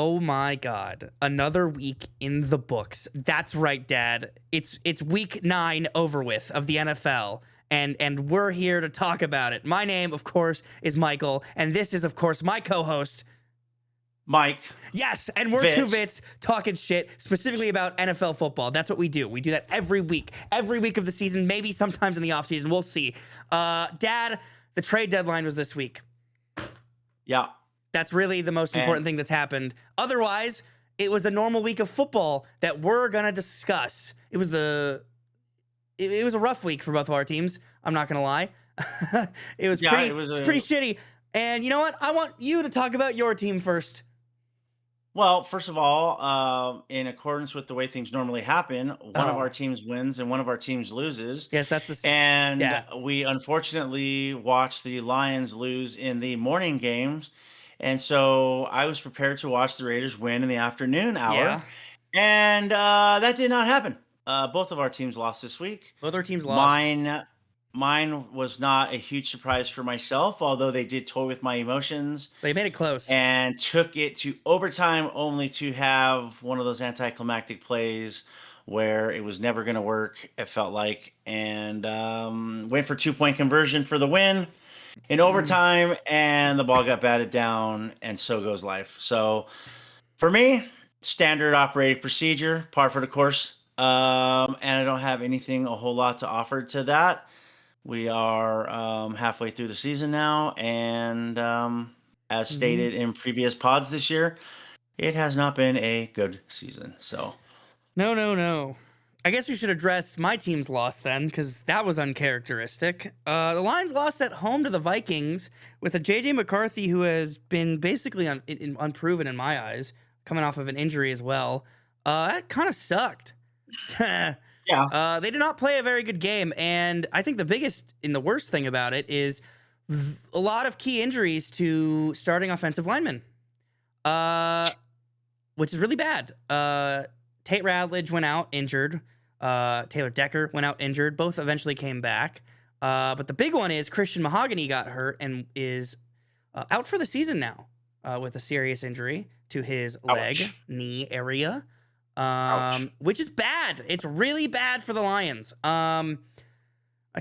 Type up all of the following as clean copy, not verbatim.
Oh my God. Another week in the books. That's right, Dad. It's week 9 over with of the NFL. And we're here to talk about it. My name, of course, is Michael, and this is, of course, my co-host, Mike. Yes, and we're two Vits talking shit specifically about NFL football. That's what we do. We do that every week of the season, maybe sometimes in the offseason. We'll see. Dad, the trade deadline was this week. Yeah. That's really the most important thing that's happened. Otherwise, it was a normal week of football that we're going to discuss. It was a rough week for both of our teams. I'm not going to lie. It was pretty shitty. And you know what? I want you to talk about your team first. Well, first of all, in accordance with the way things normally happen, one of our teams wins and one of our teams loses. Yes, that's we unfortunately watched the Lions lose in the morning games. And so I was prepared to watch the Raiders win in the afternoon hour. Yeah. And that did not happen. Both of our teams lost this week. Both our teams lost. Mine was not a huge surprise for myself, although they did toy with my emotions. They made it close. And took it to overtime only to have one of those anticlimactic plays where it was never going to work, it felt like. And went for 2-point conversion for the win in overtime, and the ball got batted down, and so goes life. So for me, standard operating procedure, par for the course. And I don't have anything a whole lot to offer to that. We are halfway through the season now, and as stated in previous pods this year, it has not been a good season. So, no. I guess we should address my team's loss then, because that was uncharacteristic. The Lions lost at home to the Vikings with a J.J. McCarthy who has been basically unproven in my eyes, coming off of an injury as well. That kind of sucked. Yeah. They did not play a very good game, and I think the biggest and the worst thing about it is a lot of key injuries to starting offensive linemen, which is really bad. Tate Radledge went out injured. Taylor Decker went out injured. Both eventually came back. But the big one is Christian Mahogany got hurt and is out for the season now with a serious injury to his leg, knee area. Which is bad. It's really bad for the Lions. A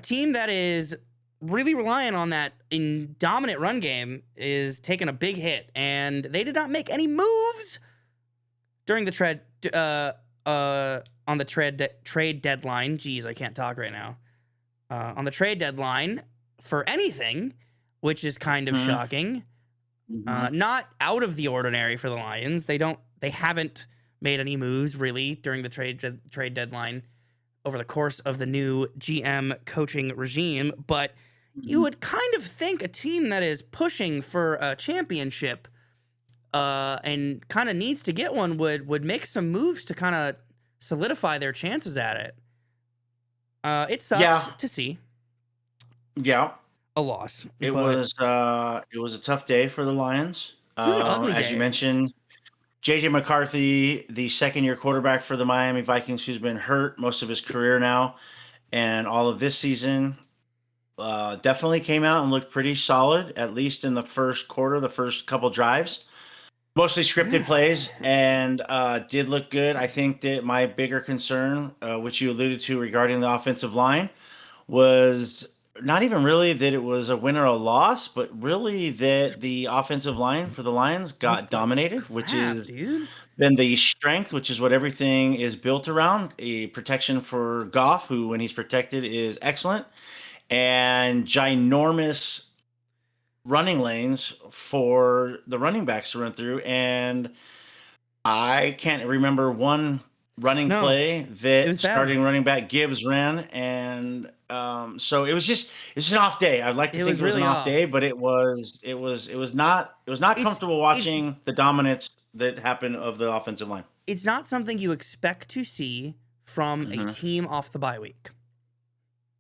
team that is really relying on that in dominant run game is taking a big hit, and they did not make any moves during the trade deadline. Jeez, I can't talk right now. On the trade deadline for anything, which is kind of shocking. Not out of the ordinary for the Lions. They haven't made any moves really during the trade deadline over the course of the new GM coaching regime, but you would kind of think a team that is pushing for a championship and kind of needs to get one would make some moves to kind of solidify their chances at it. It sucks to see. Yeah. A loss. It was a tough day for the Lions. It was an ugly day. As you mentioned, J.J. McCarthy, the second-year quarterback for the Miami Vikings, who's been hurt most of his career now, and all of this season, definitely came out and looked pretty solid, at least in the first quarter, the first couple drives. Mostly scripted plays, and did look good. I think that my bigger concern, which you alluded to regarding the offensive line, was not even really that it was a win or a loss, but really that the offensive line for the Lions got dominated, which is been the strength, which is what everything is built around. A protection for Goff, who when he's protected is excellent, and ginormous running lanes for the running backs to run through. And I can't remember one running play that starting running back Gibbs ran, and so it was an off day. I'd like to think it was an off day, but it was not comfortable watching the dominance that happened of the offensive line. It's not something you expect to see from a team off the bye week.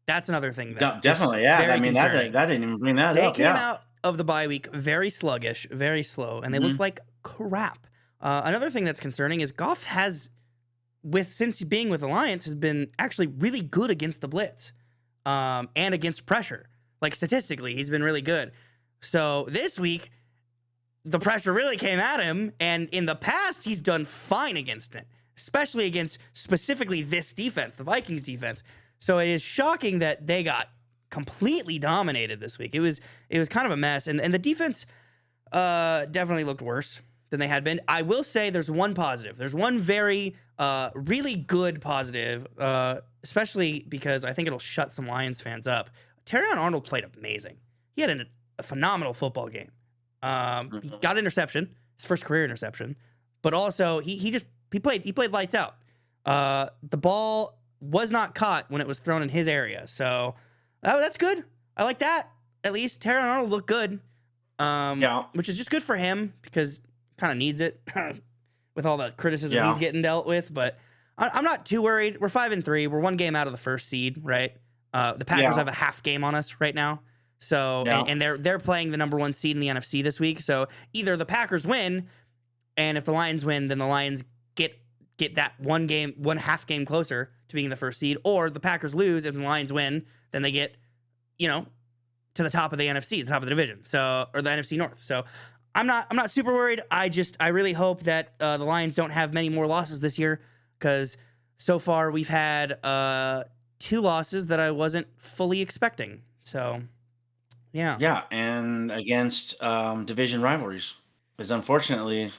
That's another thing. Definitely, yeah. I mean, that didn't even bring that up. They came out of the bye week very sluggish, very slow, and they looked like crap. Another thing that's concerning is Goff has, since being with the Lions, has been actually really good against the blitz and against pressure. Like statistically, he's been really good. So this week, the pressure really came at him. And in the past, he's done fine against it, especially against specifically this defense, the Vikings defense. So it is shocking that they got completely dominated this week. It was kind of a mess. And the defense definitely looked worse than they had been. I will say there's one positive. There's one very, really good positive, especially because I think it'll shut some Lions fans up. Terrion Arnold played amazing. He had a phenomenal football game. He got an interception, his first career interception, but also he played lights out. The ball was not caught when it was thrown in his area, so that's good. I like that. At least Terrion Arnold looked good, which is just good for him because kind of needs it with all the criticism he's getting dealt with. But I'm not too worried. We're 5-3. We're one game out of the first seed, right? The Packers have a half game on us right now. So and they're playing the number 1 seed in the NFC this week. So either the Packers win, and if the Lions win, then the Lions get that one half game closer to being the first seed, or the Packers lose. If the Lions win, then they get, to the top of the NFC, the top of the division. So, or the NFC North. So I'm not super worried. I really hope that the Lions don't have many more losses this year, because so far we've had 2 losses that I wasn't fully expecting. So yeah, and against division rivalries is unfortunately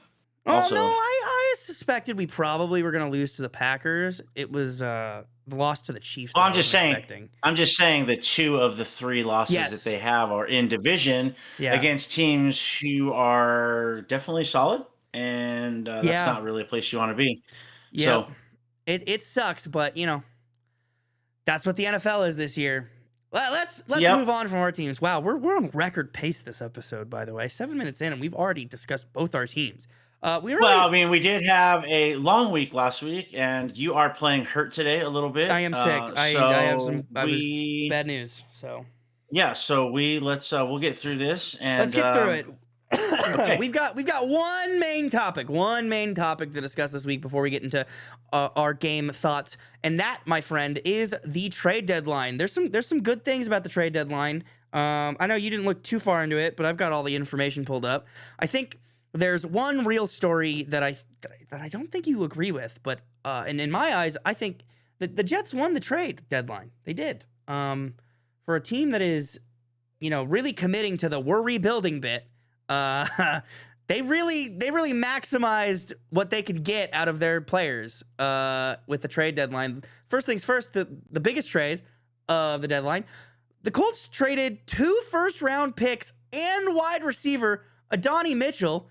also. Oh no, I suspected we probably were going to lose to the Packers. It was the loss to the Chiefs. Well, I'm just saying that 2 of the 3 losses that they have are in division against teams who are definitely solid, and that's not really a place you want to be. Yeah, so it sucks, but that's what the NFL is this year. Let's move on from our teams. Wow, we're on record pace this episode, by the way. 7 minutes in, and we've already discussed both our teams. We did have a long week last week, and you are playing hurt today a little bit. I am sick. I have some bad news. So we'll get through this, and let's get through it. Okay. We've got one main topic to discuss this week before we get into our game thoughts, and that, my friend, is the trade deadline. There's some good things about the trade deadline. I know you didn't look too far into it, but I've got all the information pulled up. I think there's one real story that I don't think you agree with, but and in my eyes, I think that the Jets won the trade deadline. They did. For a team that is, really committing to the we're rebuilding bit. They really maximized what they could get out of their players with the trade deadline. First things first, the biggest trade of the deadline, the Colts traded 2 first-round picks and wide receiver Adonai Mitchell,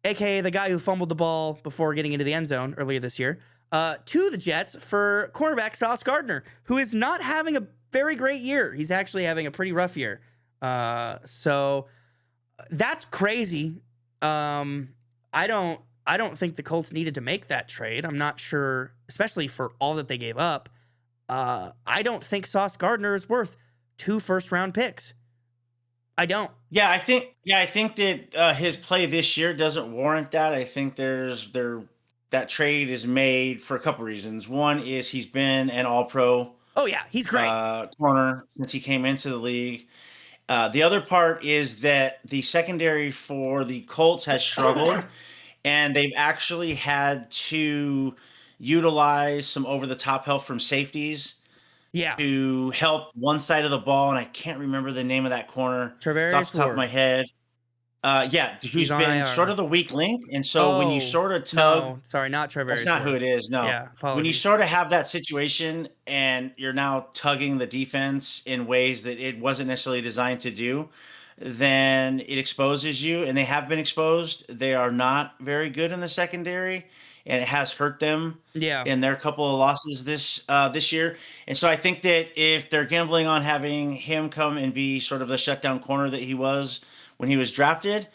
aka the guy who fumbled the ball before getting into the end zone earlier this year, to the Jets for cornerback Sauce Gardner, who is not having a very great year. He's actually having a pretty rough year. So that's crazy. I don't think the Colts needed to make that trade. I'm not sure, especially for all that they gave up. I don't think Sauce Gardner is worth 2 first-round picks. I don't. Yeah, I think that his play this year doesn't warrant that. I think that trade is made for a couple reasons. One is he's been an All-Pro. Oh yeah, he's great. Corner since he came into the league. The other part is that the secondary for the Colts has struggled, and they've actually had to utilize some over-the-top help from safeties to help one side of the ball, and I can't remember the name of that corner off the top of my head. Who's been sort of the weak link, and so when you sort of tug... No, sorry, not Trevor. That's not who it is, no. Yeah, apologies. When you sort of have that situation and you're now tugging the defense in ways that it wasn't necessarily designed to do, then it exposes you, and they have been exposed. They are not very good in the secondary, and it has hurt them in their couple of losses this year. And so I think that if they're gambling on having him come and be sort of the shutdown corner that he was when he was drafted,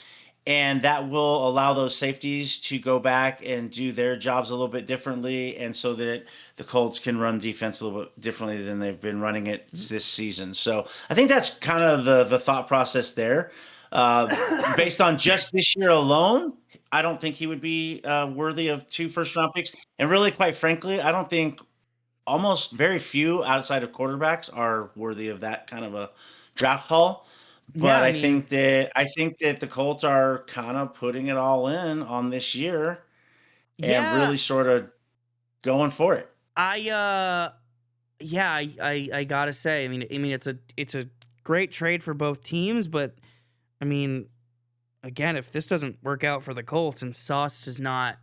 and that will allow those safeties to go back and do their jobs a little bit differently, and so that the Colts can run defense a little bit differently than they've been running it this season. So I think that's kind of the thought process there. Based on just this year alone, I don't think he would be worthy of 2 first-round picks. And really, quite frankly, I don't think almost very few outside of quarterbacks are worthy of that kind of a draft haul. But I think that the Colts are kind of putting it all in on this year and yeah, really sort of going for it. I yeah, I gotta say, I mean, it's a great trade for both teams, but I mean, again, if this doesn't work out for the Colts and Sauce does not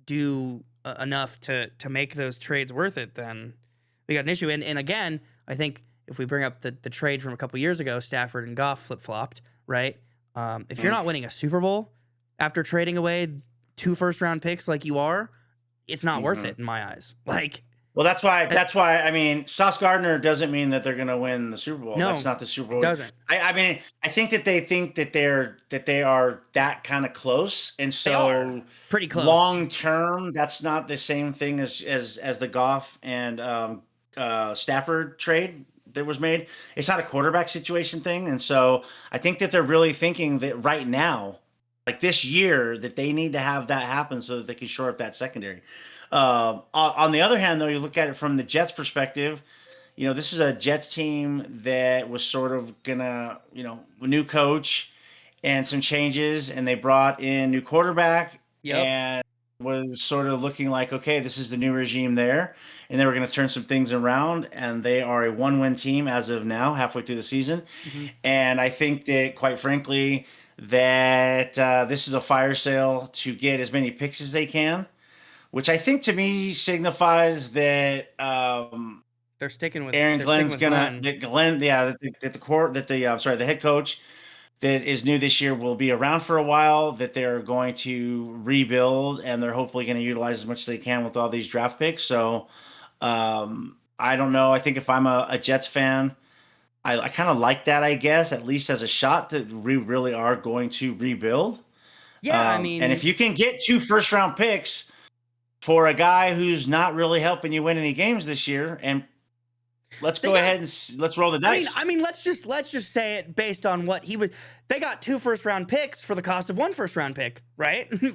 do enough to make those trades worth it, then we got an issue. And again, I think if we bring up the trade from a couple years ago, Stafford and Goff flip flopped, right? If you're Mm, not winning a Super Bowl after trading away 2 first round picks like you are, it's not worth mhm. it in my eyes. Like, Well, that's why. eh, That's why. I mean, Sauce Gardner doesn't mean that they're going to win the Super Bowl. That's no, not the Super it Bowl. doesn't. I mean, I think that they are that kind of close, and They are so pretty close. long term, that's not the same thing as the Goff and Stafford trade that was made. It's not a quarterback situation thing, and so I think that they're really thinking that right now, like this year, that they need to have that happen so that they can shore up that secondary. On the other hand, though, you look at it from the Jets' perspective. This is a Jets team that was sort of gonna, a new coach and some changes, and they brought in new quarterback Yep. and was sort of looking like, okay, this is the new regime there, and they were going to turn some things around, and they are a one-win team as of now, halfway through the season. Hmm. And I think that, quite frankly, that this is a fire sale to get as many picks as they can, which I think to me signifies that Aaron They're sticking Glenn's with gonna Glenn. that Glenn, yeah, that the core that the sorry, the head coach that is new this year will be around for a while. That they're going to rebuild, and they're hopefully going to utilize as much as they can with all these draft picks. So I don't know. I think if I'm a Jets fan, I kind of like that. I guess at least as a shot that we really are going to rebuild. Yeah, I And mean, if you can get 2 first-round picks for a guy who's not really helping you win any games this year, and let's they go got ahead and let's roll the I mean, dice. I mean, let's just say it based on what he was. They got 2 first round picks for the cost of 1 first round pick, right? Well,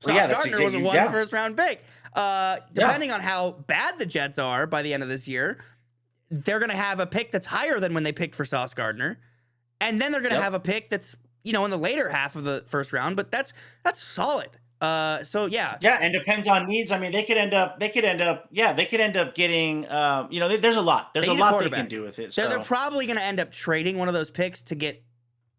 Sauce yeah, that's Gardner was a exactly, one yeah, first round pick. yeah, Depending on how bad the Jets are by the end of this year, they're gonna have a pick that's higher than when they picked for Sauce Gardner, and then they're gonna yep, have a pick that's in the later half of the first round. But that's solid. So yeah, yeah, and depends on needs. I mean, they could end up getting, there's they a need a lot they can quarterback. do with it. They're So probably gonna end up trading one of those picks to get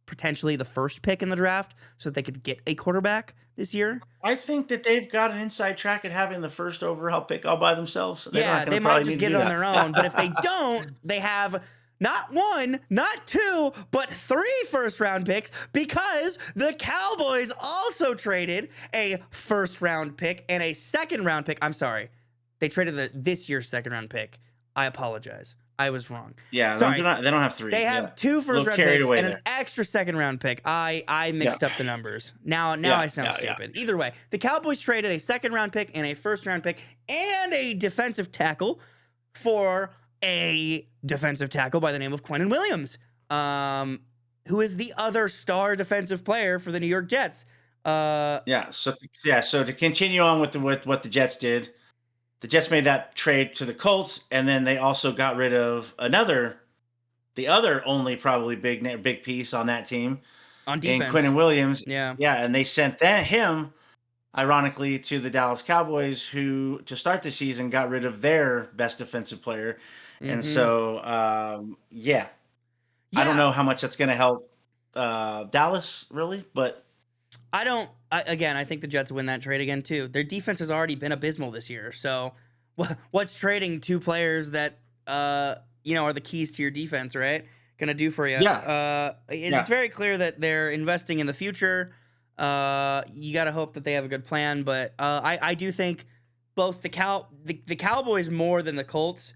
potentially the first pick in the draft so that they could get a quarterback this year. I think that they've got an inside track at having the first overall pick all by themselves. They're not Yeah, going they to might probably just need to get do it on their own, but if they that. don't, they have not 1, not 2, but 3 first round picks because the Cowboys also traded a first-round pick and a second-round pick. I'm sorry. They traded this year's second-round pick. I apologize. I was wrong. Yeah, Sorry. they don't have three. They Yeah, have 2 a little first-round carried picks away and an there. extra second-round pick. I Yeah, mixed up the numbers. Now yeah, I sound yeah, yeah. stupid. Either way, the Cowboys traded a second-round pick and a first-round pick and a defensive tackle for a defensive tackle by the name of Quentin Williams, who is the other star defensive player for the New York Jets. Yeah. So to continue on with what the Jets did, the Jets made that trade to the Colts, and then they also got rid of the other only probably big piece on that team On in defense. Quentin Williams. Yeah. Yeah, and they sent him ironically to the Dallas Cowboys, who to start the season got rid of their best defensive player, and Mm-hmm. so yeah, I don't Yeah. know how much that's going to help Dallas really, but Again, I think the Jets win that trade again too. Their defense has already been abysmal this year. So, what's trading 2 players that are the keys to your defense, right? Gonna do for you? yeah, It's yeah. very clear that they're investing in the future. You got to hope that they have a good plan, but I do think both the Cowboys more than the Colts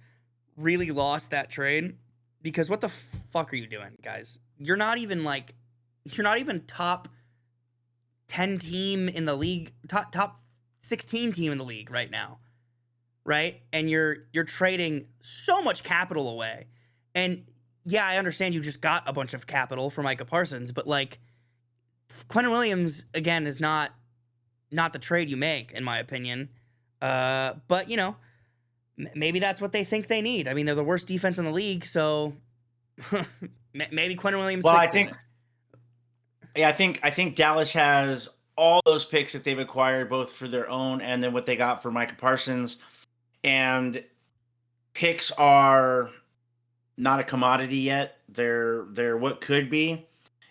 really lost that trade because what the fuck are you doing, guys? You're not even top 10 team in the league, top 16 team in the league right now, right? And you're trading so much capital away. And yeah, I understand you just got a bunch of capital for Micah Parsons, but like Quentin Williams again is not the trade you make in my opinion. But maybe that's what they think they need. I mean, they're the worst defense in the league, so Maybe Quentin Williams. Well, It. I think Dallas has all those picks that they've acquired, both for their own and then what they got for Micah Parsons. And picks are not a commodity yet. They're what could be.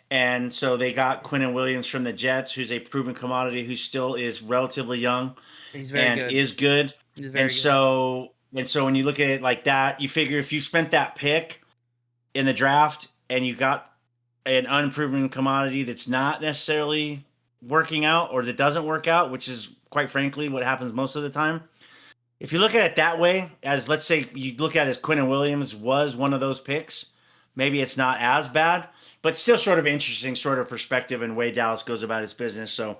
And so they got Quentin Williams from the Jets, who's a proven commodity, who still is relatively young and is good. He's very good. So when you look at it like that, you figure if you spent that pick in the draft and you got an unproven commodity that's not necessarily working out or that doesn't work out, which is quite frankly what happens most of the time. If you look at it that way, as let's say you look at it as Quentin Williams was one of those picks, maybe it's not as bad, but still sort of interesting sort of perspective and way Dallas goes about its business. So,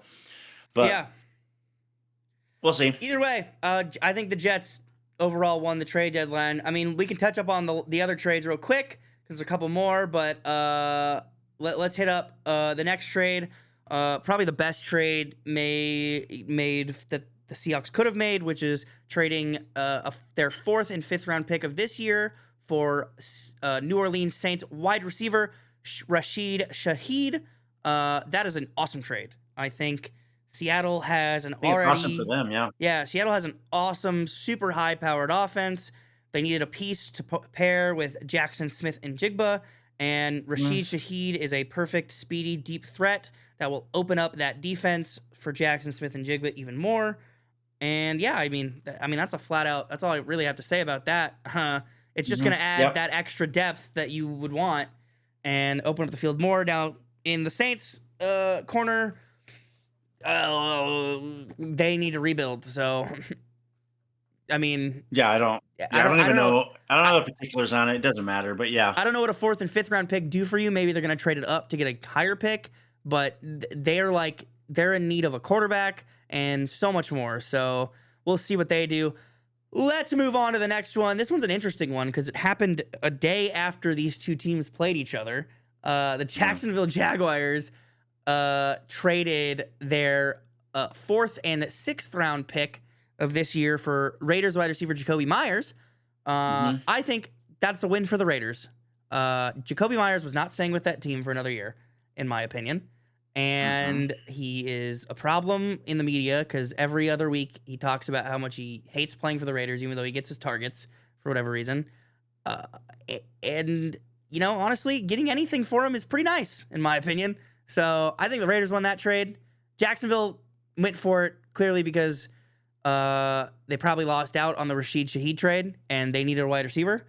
but yeah, we'll see. Either way, I think the Jets overall won the trade deadline. I mean, we can touch up on the other trades real quick because there's a couple more, but let's hit up the next trade. Probably the best trade made that the Seahawks could have made, which is trading their 4th and 5th round pick of this year for New Orleans Saints wide receiver Rashid Shaheed. That is an awesome trade. I think Seattle has an already... It's awesome for them, yeah. Yeah, Seattle has an awesome, super high-powered offense. They needed a piece to pair with Jackson Smith and Jigba, and Rashid Shaheed is a perfect, speedy, deep threat that will open up that defense for Jackson Smith and Jigba even more. And yeah, I mean that's a flat out. That's all I really have to say about that. It's just going to add that extra depth that you would want and open up the field more. Now in the Saints corner, they need to rebuild. So I mean, I don't even know. I don't know the particulars on it. It doesn't matter, but yeah, I don't know what a 4th and 5th round pick do for you. Maybe they're going to trade it up to get a higher pick, but they're in need of a quarterback and so much more. So we'll see what they do. Let's move on to the next one. This one's an interesting one because it happened a day after these two teams played each other. The Jacksonville Jaguars traded their 4th and 6th round pick of this year for Raiders wide receiver Jacoby Myers. I think that's a win for the Raiders. Jacoby Myers was not staying with that team for another year, in my opinion. And he is a problem in the media because every other week he talks about how much he hates playing for the Raiders, even though he gets his targets for whatever reason. And, you know, honestly, getting anything for him is pretty nice, in my opinion. So I think the Raiders won that trade. Jacksonville went for it clearly because they probably lost out on the Rashid Shaheed trade, and they needed a wide receiver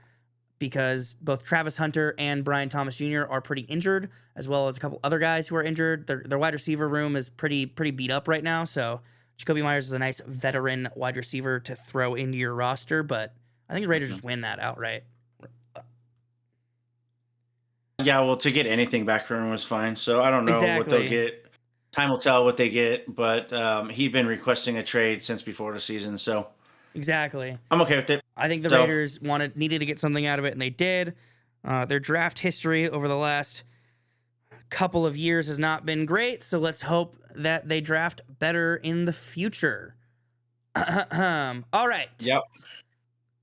because both Travis Hunter and Brian Thomas Jr. are pretty injured, as well as a couple other guys who are injured. Their wide receiver room is pretty beat up right now, so Jacoby Myers is a nice veteran wide receiver to throw into your roster, but I think the Raiders just win that outright. Yeah, well, to get anything back from him was fine, so I don't know what they'll get. Time will tell what they get, but he'd been requesting a trade since before the season, so... Exactly. I'm okay with it. I think the Raiders needed to get something out of it, and they did. Their draft history over the last couple of years has not been great, so let's hope that they draft better in the future. All right. Yep.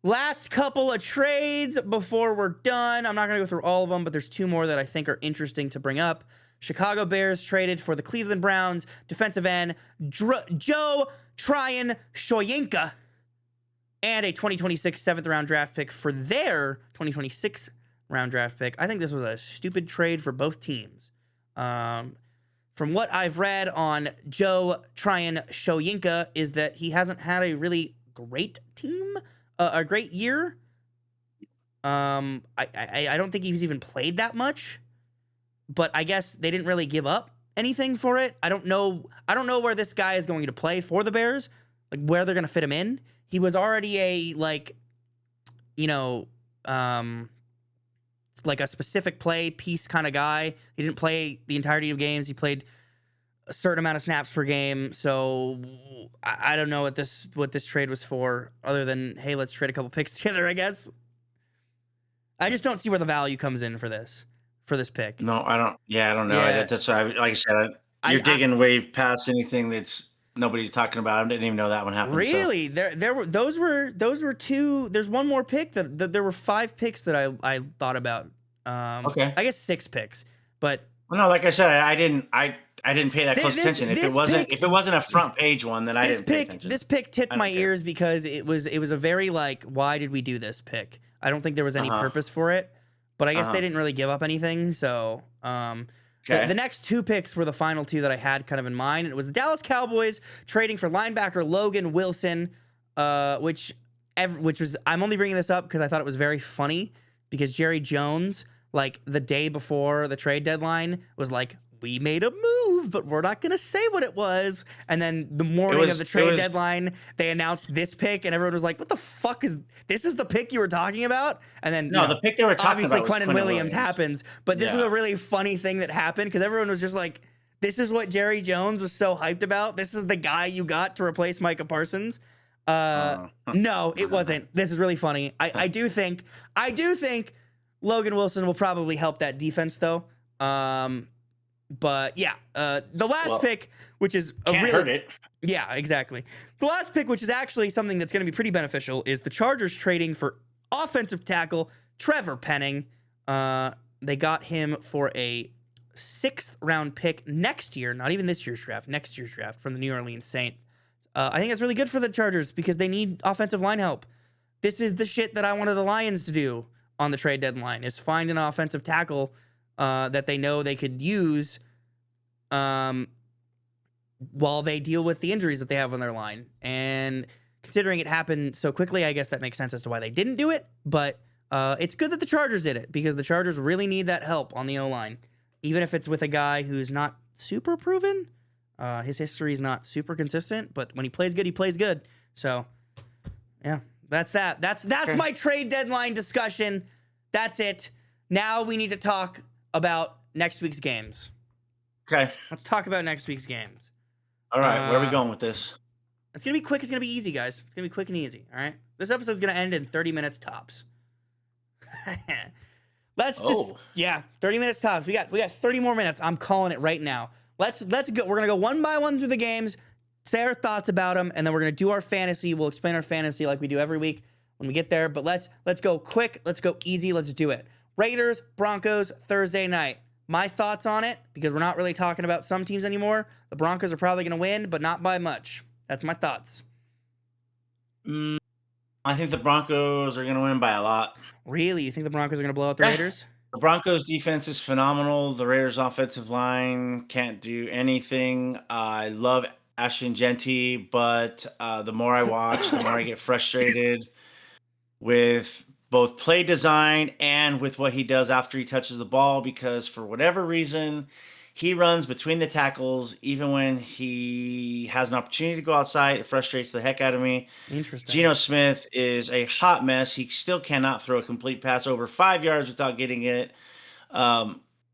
Last couple of trades before we're done. I'm not going to go through all of them, but there's 2 more that I think are interesting to bring up. Chicago Bears traded for the Cleveland Browns defensive end Joe Tryon Shoyinka and a 2026 7th round draft pick for their 2026 round draft pick. I think this was a stupid trade for both teams. From what I've read on Joe Tryon Shoyinka is that he hasn't had a really great team, a great year. I don't think he's even played that much, but I guess they didn't really give up anything for it. I don't know where this guy is going to play for the Bears, like where they're going to fit him in. He was already a like a specific play piece kind of guy. He didn't play the entirety of games. He played a certain amount of snaps per game. So I don't know what this trade was for, other than, hey, let's trade a couple picks together, I guess. I just don't see where the value comes in for this pick. No, I don't. Yeah, I don't know. Yeah. That's why, like I said, you're digging way past anything that's nobody's talking about. I didn't even know that one happened. Really? So. Those were 2. There's one more pick that there were 5 picks that I thought about Okay. I guess 6 picks, but well, no, like I said, I didn't pay that close attention. If it wasn't a front page one, then I didn't pay attention. This pick tipped I don't my care. ears because it was a very like, why did we do this pick? I don't think there was any purpose for it, but I guess they didn't really give up anything. So Okay. the next 2 picks were the final 2 that I had kind of in mind. It was the Dallas Cowboys trading for linebacker Logan Wilson, which was, I'm only bringing this up because I thought it was very funny because Jerry Jones, like the day before the trade deadline, was like, we made a move, but we're not going to say what it was. And then the morning of the trade deadline, they announced this pick, and everyone was like, what the fuck is this? Is the pick you were talking about? And then, the pick they were talking about was Quentin Williams happens. But this was a really funny thing that happened because everyone was just like, this is what Jerry Jones was so hyped about. This is the guy you got to replace Micah Parsons. No, it wasn't. This is really funny. I do think Logan Wilson will probably help that defense, though. But yeah, the last pick, which is can't hurt it. Yeah, exactly. The last pick, which is actually something that's going to be pretty beneficial, is the Chargers trading for offensive tackle Trevor Penning. They got him for a 6th round pick next year, not even this year's draft, next year's draft from the New Orleans Saints. I think that's really good for the Chargers because they need offensive line help. This is the shit that I wanted the Lions to do on the trade deadline, is find an offensive tackle that they know they could use while they deal with the injuries that they have on their line. And considering it happened so quickly, I guess that makes sense as to why they didn't do it. But it's good that the Chargers did it because the Chargers really need that help on the O-line, even if it's with a guy who's not super proven. His history is not super consistent, but when he plays good, he plays good. So, yeah, that's that. That's my trade deadline discussion. That's it. Now we need to talk about next week's games. Okay. Let's talk about next week's games. All right. Where are we going with this? It's going to be quick. It's going to be easy, guys. It's going to be quick and easy. All right. This episode's going to end in 30 minutes tops. Let's just, 30 minutes tops. We got 30 more minutes. I'm calling it right now. Let's go. We're going to go one by one through the games, say our thoughts about them, and then we're going to do our fantasy. We'll explain our fantasy like we do every week when we get there. But let's go quick. Let's go easy. Let's do it. Raiders, Broncos, Thursday night. My thoughts on it, because we're not really talking about some teams anymore. The Broncos are probably going to win, but not by much. That's my thoughts. I think the Broncos are going to win by a lot. Really? You think the Broncos are going to blow out the Raiders? The Broncos defense is phenomenal. The Raiders offensive line can't do anything. I love Ashton Genty, but the more I watch, the more I get frustrated with both play design and with what he does after he touches the ball, because for whatever reason, he runs between the tackles even when he has an opportunity to go outside. It frustrates the heck out of me. Interesting. Geno Smith is a hot mess. He still cannot throw a complete pass over 5 yards without getting it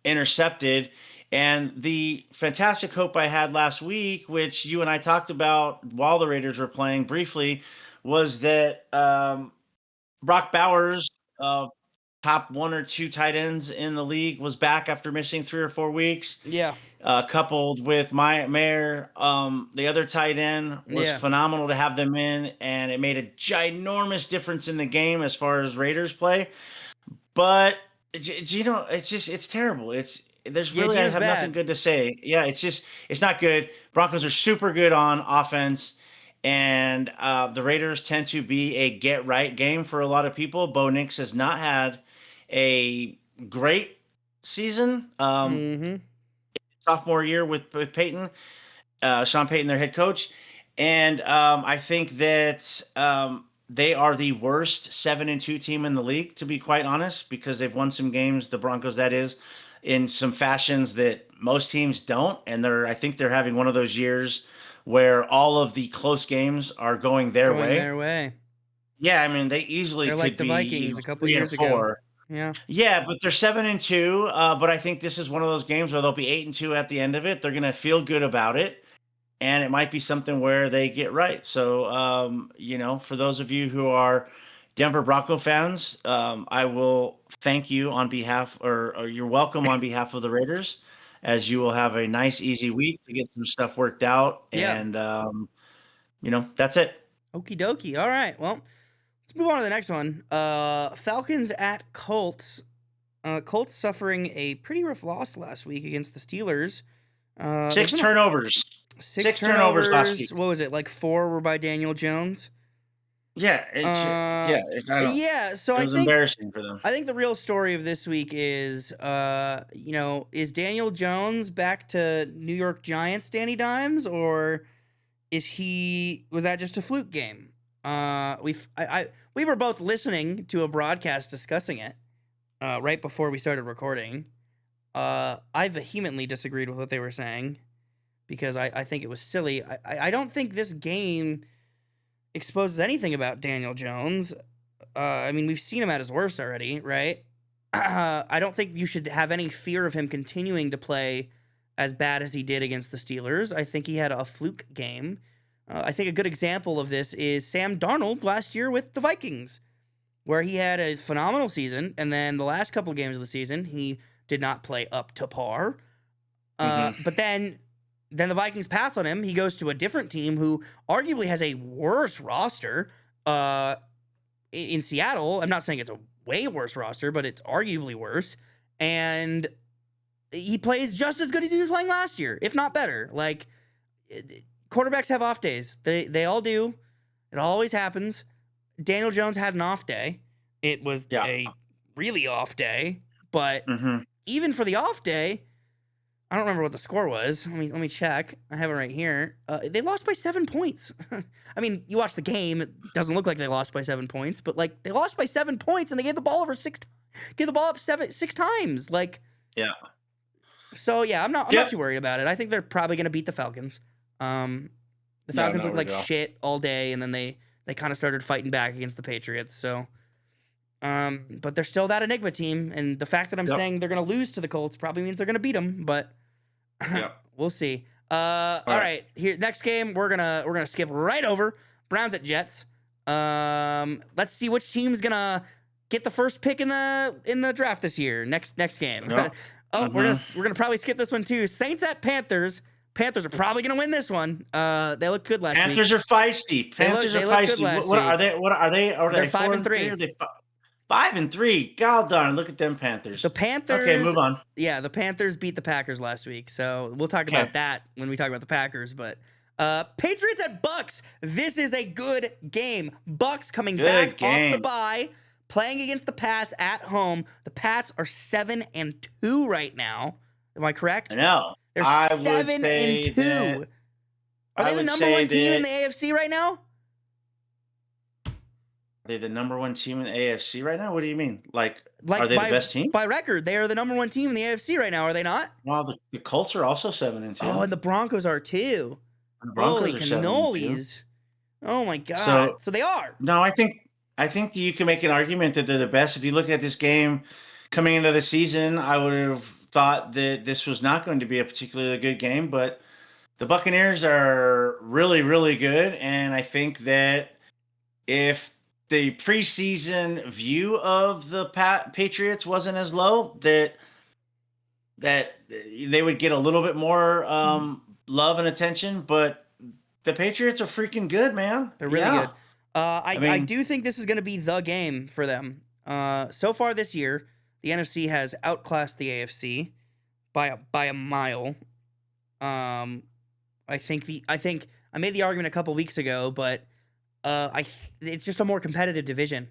intercepted. And the fantastic hope I had last week, which you and I talked about while the Raiders were playing briefly, was that Brock Bowers, top 1 or 2 tight ends in the league, was back after missing 3 or 4 weeks. Yeah. Coupled with Mayer, the other tight end, was phenomenal to have them in, and it made a ginormous difference in the game as far as Raiders play. But it's terrible. There's really I have nothing good to say. Yeah, it's not good. Broncos are super good on offense. And the Raiders tend to be a get-right game for a lot of people. Bo Nix has not had a great season. Sophomore year with Peyton, Sean Payton, their head coach. And I think that they are the worst 7-2 team in the league, to be quite honest, because they've won some games, the Broncos that is, in some fashions that most teams don't. And I think they're having one of those years where all of the close games are going their way. Yeah, I mean, they easily they're could like the be Vikings a couple years ago. Yeah, but they're 7-2. But I think this is one of those games where they'll be 8-2 at the end of it. They're going to feel good about it, and it might be something where they get right. So, for those of you who are Denver Bronco fans, I will thank you on behalf, or you're welcome on behalf of the Raiders, as you will have a nice, easy week to get some stuff worked out. And, that's it. Okie dokie. All right. Well, let's move on to the next one. Falcons at Colts. Colts suffering a pretty rough loss last week against the Steelers. There's Six been turnovers. six Turnovers last week. turnovers. What was it? Like 4 were by Daniel Jones. Yeah, Uh, I don't. yeah. So It was embarrassing for them. I think the real story of this week is, is Daniel Jones back to New York Giants Danny Dimes, or was that just a fluke game? We were both listening to a broadcast discussing it right before we started recording. I vehemently disagreed with what they were saying because I think it was silly. I don't think this game exposes anything about Daniel Jones. We've seen him at his worst already, right? I don't think you should have any fear of him continuing to play as bad as he did against the Steelers. I think he had a fluke game. I think a good example of this is Sam Darnold last year with the Vikings, where he had a phenomenal season, and then the last couple of games of the season, he did not play up to par. But then the Vikings pass on him. He goes to a different team who arguably has a worse roster in Seattle. I'm not saying it's a way worse roster, but it's arguably worse. And he plays just as good as he was playing last year, if not better. Like, quarterbacks have off days. They all do. It always happens. Daniel Jones had an off day. It was a really off day. But even for the off day, I don't remember what the score was. Let me check. I have it right here. They lost by 7 points. I mean, you watch the game, it doesn't look like they lost by 7 points, but like they lost by 7 points and they gave the ball up six times. Like, yeah. So yeah, I'm not too worried about it. I think they're probably gonna beat the Falcons. The Falcons looked like shit all day, and then they kind of started fighting back against the Patriots. So, but they're still that enigma team, and the fact that I'm saying they're gonna lose to the Colts probably means they're gonna beat them. But we'll see. All right, here next game we're gonna skip right over Browns at Jets. Let's see which team's gonna get the first pick in the draft this year. Next game. Yep. We're gonna probably skip this one too. Saints at Panthers. Panthers are probably gonna win this one. They looked good last week. Panthers are feisty. Panthers are feisty. What are they? What are they? Are They're they 5-3? Are they 5-3? God darn! Look at them Panthers. The Panthers. Okay, move on. Yeah, the Panthers beat the Packers last week, so we'll talk about that when we talk about the Packers. But Patriots at Bucks. This is a good game. Bucks coming back off the bye, playing against the Pats at home. The Pats are 7-2 right now. Am I correct? I know. They're 7-2. Are they the number one team in the AFC right now? Are they the number one team in the AFC right now? What do you mean? Like are they the best team? By record, they are the number one team in the AFC right now, are they not? Well, the Colts are also 7-2. Oh, and the Broncos are too. The Broncos Holy are cannolis. Oh my God. So they are. No, I think you can make an argument that they're the best. If you look at this game coming into the season, I would have thought that this was not going to be a particularly good game, but the Buccaneers are really, really good. And I think that if the preseason view of the Patriots wasn't as low, that they would get a little bit more love and attention. But the Patriots are freaking good, man. They're really good. I do think this is going to be the game for them. So far this year, the NFC has outclassed the AFC by a mile. I think I made the argument a couple weeks ago, but it's just a more competitive division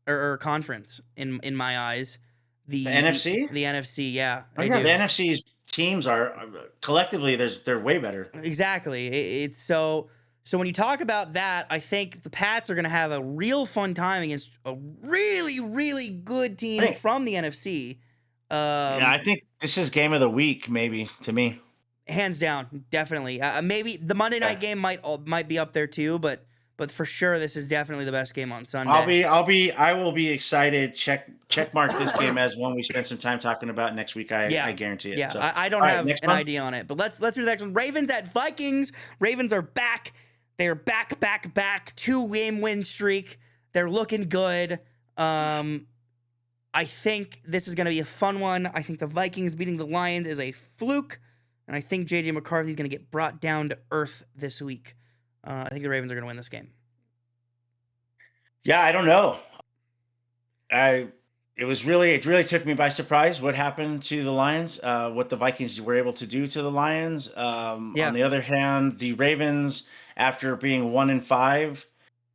or conference in my eyes. The NFC? The NFC, yeah. Oh, yeah, the NFC's teams are collectively they're way better. Exactly. It's so when you talk about that, I think the Pats are going to have a real fun time against a really, really good team from the NFC. Yeah, I think this is game of the week, maybe, to me. Hands down, definitely. Maybe the Monday night game might be up there too, but for sure, this is definitely the best game on Sunday. I will be excited. Check mark this game as one we spend some time talking about next week. I guarantee it. Yeah, so. I don't have an idea on it, but let's do the next one. Ravens at Vikings. Ravens are back. They're back. 2-game win streak. They're looking good. I think this is going to be a fun one. I think the Vikings beating the Lions is a fluke, and I think J.J. McCarthy is going to get brought down to earth this week. I think the Ravens are going to win this game. Yeah, I don't know. it really took me by surprise what happened to the Lions, what the Vikings were able to do to the Lions. On Yeah. the other hand, the Ravens, after being 1-5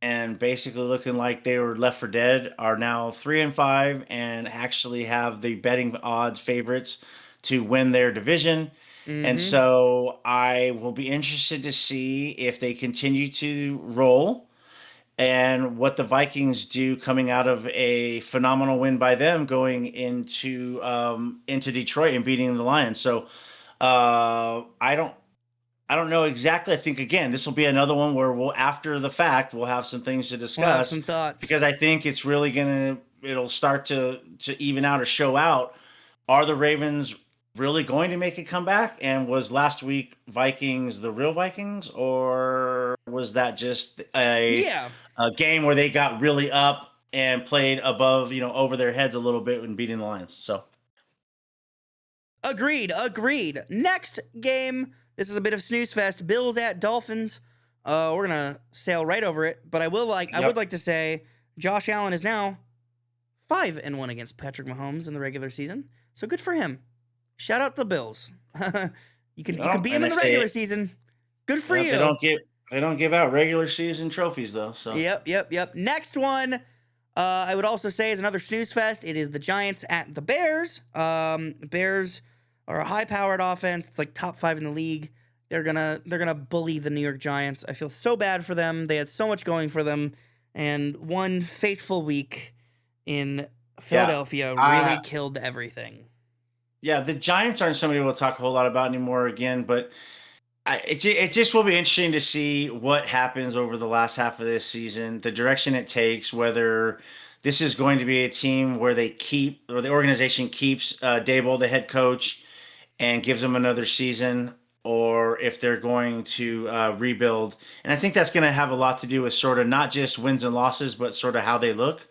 and basically looking like they were left for dead, are now 3-5 and actually have the betting odds favorites to win their division. And Mm-hmm. so I will be interested to see if they continue to roll and what the Vikings do coming out of a phenomenal win by them going into Detroit and beating the Lions. So I don't know exactly. I think again this will be another one where we'll after the fact we'll have some things to We'll have discuss some thoughts. because I think it's really it'll start to even out or show out. Are the Ravens really going to make a comeback? And was last week Vikings the real Vikings, or was that just Yeah. a game where they got really up and played above, over their heads a little bit and beating the Lions? So Agreed. Next game. This is a bit of snooze fest. Bills at Dolphins. We're gonna sail right over it, but I would like to say Josh Allen is now 5-1 against Patrick Mahomes in the regular season. So good for him. Shout out to the Bills. You can beat him in the regular season. Good for you. They don't give out regular season trophies though. So Yep. Next one, I would also say is another snooze fest. It is the Giants at the Bears. Bears are a high-powered offense. It's like top 5 in the league. They're gonna bully the New York Giants. I feel so bad for them. They had so much going for them, and one fateful week in Philadelphia really killed everything. Yeah, the Giants aren't somebody we'll talk a whole lot about anymore again, but it just will be interesting to see what happens over the last half of this season, the direction it takes, whether this is going to be a team where the organization keeps Dable, the head coach, and gives them another season, or if they're going to rebuild. And I think that's going to have a lot to do with sort of not just wins and losses, but sort of how they look.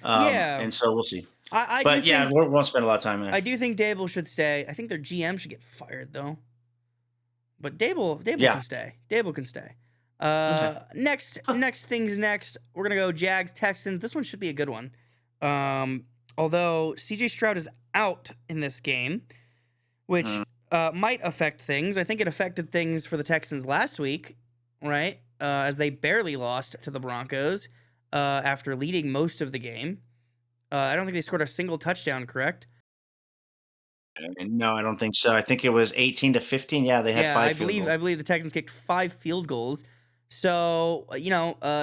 And so we'll see. We won't spend a lot of time there. I do think Dable should stay. I think their GM should get fired though. But Dable can stay. Dable can stay. Okay. Next things next. We're gonna go Jags Texans. This one should be a good one. Although CJ Stroud is out in this game, which might affect things. I think it affected things for the Texans last week, right? As they barely lost to the Broncos after leading most of the game. I don't think they scored a single touchdown, correct? No, I don't think so. I think it was 18-15. Yeah, they had 5 field goals. I believe the Texans kicked 5 field goals. So,